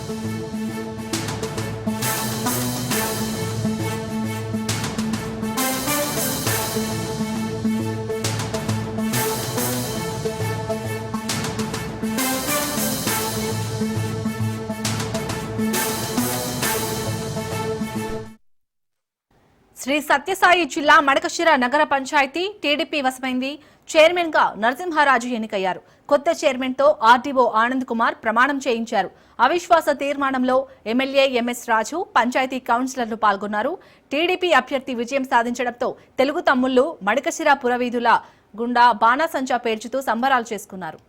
శ్రీ సత్యసాయి జిల్లా మడకశిర నగర panchayat TDP వశమైంది. Chairman గా నరసింహారాజు ఎన్నికయ్యారు. కొత్త చైర్మన్ తో ఆర్డీఓ ఆనంద్ కుమార్ ప్రమాణం చేయించారు. అవిశ్వాస తీర్మానంలో ఎమ్మెల్యే ఎంఎస్ రాజు, పంచాయతీ కౌన్సిలర్లు పాల్గొన్నారు. టీడీపీ అభ్యర్థి విజయం సాధించడంతో తెలుగు తమ్ముళ్లు మడకశిర పురవీధుల గుండా బాణాసంచా పేర్చుతూ సంబరాలు చేసుకున్నారు.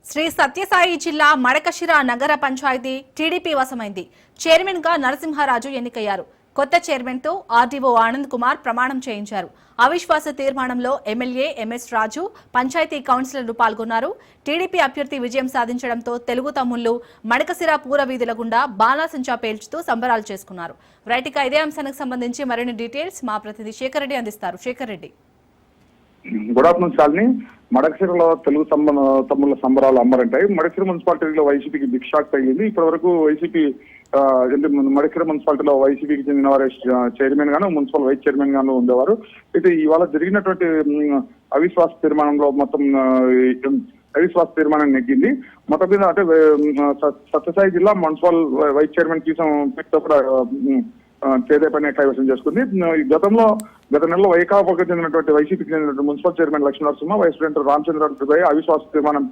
శ్రీ సత్యసాయి జిల్లా మడకశిర నగర పంచాయతీ టీడీపీ వశమైంది. చైర్మన్ గా నరసింహారాజు ఎన్నికయ్యారు. కొత్త చైర్మన్ తో ఆర్డీఓ ఆనంద్ కుమార్ ప్రమాణం చేయించారు. అవిశ్వాస తీర్మానంలో ఎమ్మెల్యే ఎంఎస్ రాజు, పంచాయతీ కౌన్సిలర్లు పాల్గొన్నారు. టీడీపీ అభ్యర్థి విజయం సాధించడంతో తెలుగు తమ్ముళ్లు మడకశిర పూరవీధుల గుండా బాణాసంచా పేల్చుతూ సంబరాలు చేసుకున్నారు. రైట్గా ఇదే అంశానికి సంబంధించి మరిన్ని డీటెయిల్స్ మా ప్రతినిధి శేఖర్ రెడ్డి అందిస్తారు. Shekhar Reddy, good afternoon Shalini. మడకశిరలో తెలుగు తమ్ముళ్ల సంబరాలు అమ్మరంటాయి. మడకశిర మున్సిపాలిటీలో వైసీపీకి బిగ్ షాక్ తగిలింది. ఇప్పటి వరకు వైసీపీ మడకశిర మున్సిపాలిటీలో వైసీపీకి చెందిన వారే చైర్మన్ గాను, మున్సిపల్ వైస్ చైర్మన్ గాను ఉండేవారు. అయితే ఇవాళ జరిగినటువంటి అవిశ్వాస తీర్మానంలో అవిశ్వాస తీర్మానం నెగ్గింది. మొత్తం మీద అంటే సత్యసాయి జిల్లా మున్సిపల్ వైస్ చైర్మన్ తో కూడా చేదేపని కైవసం చేసుకుంది. గత నెలలో వైకాపాకు చెందినటువంటి వైసీపీకి చెందినటువంటి municipal chairman Lakshminarasimha, vice president Ramachandra అవిశ్వాస తీర్మానం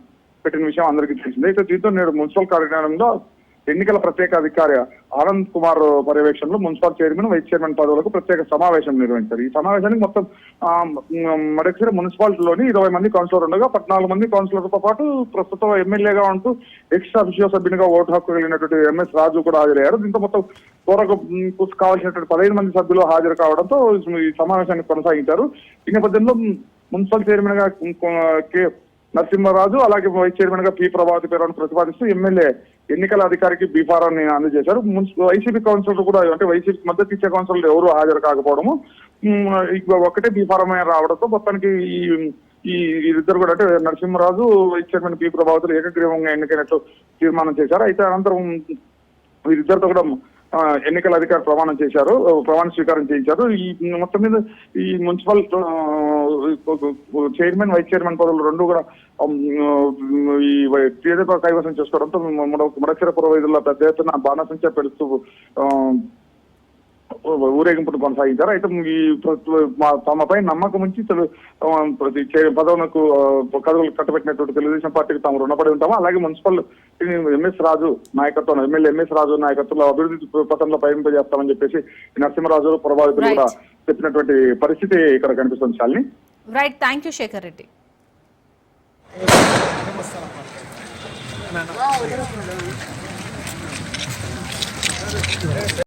పెట్టిన విషయం అందరికీ తెలిసిందే. అయితే దీంతో నేడు మున్సిపల్ కార్యాలయంలో ఎన్నికల ప్రత్యేక అధికారి ఆనంద్ కుమార్ పర్యవేక్షణలో మున్సిపల్ చైర్మన్, వైస్ చైర్మన్ పదవులకు ప్రత్యేక సమావేశం నిర్వహించారు. ఈ సమావేశానికి మొత్తం మడకశిర మున్సిపాలిటీలోని 20 మంది కౌన్సిలర్ ఉండగా 14 మంది కౌన్సిలర్తో పాటు ప్రస్తుతం ఎమ్మెల్యేగా ఉంటూ ఎక్స్ అఫిషియో సభ్యునిగా ఓటు హక్కు కలిగినటువంటి ఎంఎస్ రాజు కూడా హాజరయ్యారు. దీంతో మొత్తం కావాల్సినటువంటి 15 మంది సభ్యులు హాజరు కావడంతో ఈ సమావేశాన్ని కొనసాగించారు. ఈ నేపథ్యంలో మున్సిపల్ చైర్మన్ గా కె నరసింహరాజు, అలాగే వైస్ చైర్మన్ గా పి ప్రభావతి పేరును ప్రతిపాదిస్తూ ఎమ్మెల్యే ఎన్నికల అధికారికి బీఫారాన్ని అందజేశారు. వైసీపీ కౌన్సిలర్ కూడా అంటే వైసీపీ మద్దతు ఇచ్చే కౌన్సిలర్లు ఎవరు హాజరు కాకపోవడము, ఒకటే బీఫారం రావడంతో మొత్తానికి ఈ ఇద్దరు కూడా అంటే నరసింహరాజు, వైస్ చైర్మన్ పి ప్రభావతులు ఏకగ్రీవంగా ఎన్నికైనట్లు తీర్మానం చేశారు. అయితే అనంతరం వీరిద్దరితో కూడా ఎన్నికల అధికారి ప్రమాణ స్వీకారం చేయించారు. ఈ మొత్తం మీద ఈ మున్సిపల్ చైర్మన్, వైస్ చైర్మన్ పదవులు రెండు కూడా ఈ టీడీపీ కైవసం చేసుకోవడంతో మడకశిర పురవీధుల్లో పెద్ద ఎత్తున బాణాసంచా పెడుతూ ఊరేగింపును కొనసాగించారు. అయితే ఈ తమపై నమ్మకం ఉంచి పదవులకు కట్టబెట్టినటువంటి తెలుగుదేశం పార్టీకి తాము రుణపడి ఉంటాము. అలాగే మున్సిపల్ ఎంఎస్ రాజు నాయకత్వం, ఎమ్మెల్యే ఎంఎస్ రాజు నాయకత్వంలో అభివృద్ధి పథంలో పయనింపజేస్తామని చెప్పేసి నరసింహరాజు ప్రభావితులు కూడా చెప్పినటువంటి పరిస్థితి ఇక్కడ కనిపిస్తుంది. Shalini, right, thank you Shekhar Reddy.